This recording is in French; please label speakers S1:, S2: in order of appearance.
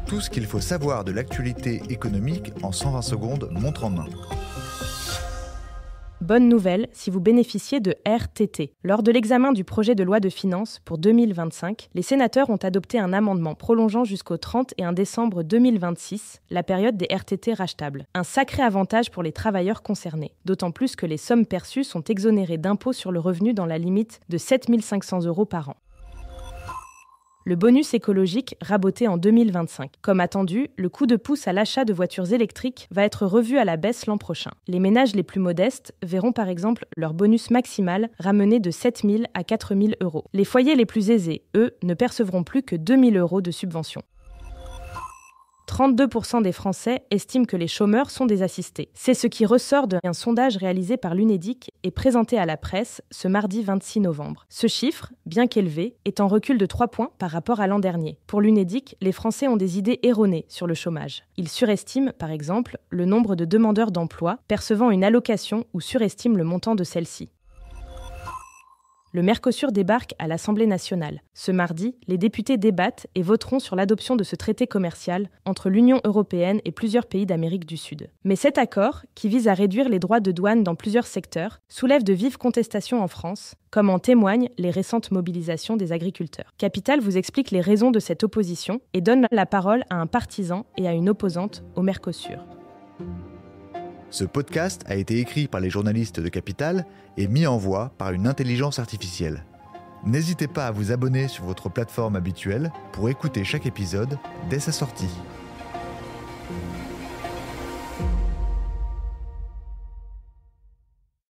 S1: Tout ce qu'il faut savoir de l'actualité économique en 120 secondes, montre en main.
S2: Bonne nouvelle si vous bénéficiez de RTT. Lors de l'examen du projet de loi de finances pour 2025, les sénateurs ont adopté un amendement prolongeant jusqu'au 31 décembre 2026 la période des RTT rachetables. Un sacré avantage pour les travailleurs concernés, d'autant plus que les sommes perçues sont exonérées d'impôt sur le revenu dans la limite de 7 500 € par an. Le bonus écologique raboté en 2025. Comme attendu, le coup de pouce à l'achat de voitures électriques va être revu à la baisse l'an prochain. Les ménages les plus modestes verront par exemple leur bonus maximal ramené de 7 000 à 4 000 €. Les foyers les plus aisés, eux, ne percevront plus que 2 000 € de subvention. 32% des Français estiment que les chômeurs sont des assistés. C'est ce qui ressort d'un sondage réalisé par l'Unédic et présenté à la presse ce mardi 26 novembre. Ce chiffre, bien qu'élevé, est en recul de 3 points par rapport à l'an dernier. Pour l'Unédic, les Français ont des idées erronées sur le chômage. Ils surestiment, par exemple, le nombre de demandeurs d'emploi percevant une allocation ou surestiment le montant de celle-ci. Le Mercosur débarque à l'Assemblée nationale. Ce mardi, les députés débattent et voteront sur l'adoption de ce traité commercial entre l'Union européenne et plusieurs pays d'Amérique du Sud. Mais cet accord, qui vise à réduire les droits de douane dans plusieurs secteurs, soulève de vives contestations en France, comme en témoignent les récentes mobilisations des agriculteurs. Capital vous explique les raisons de cette opposition et donne la parole à un partisan et à une opposante au Mercosur.
S1: Ce podcast a été écrit par les journalistes de Capital et mis en voix par une intelligence artificielle. N'hésitez pas à vous abonner sur votre plateforme habituelle pour écouter chaque épisode dès sa sortie.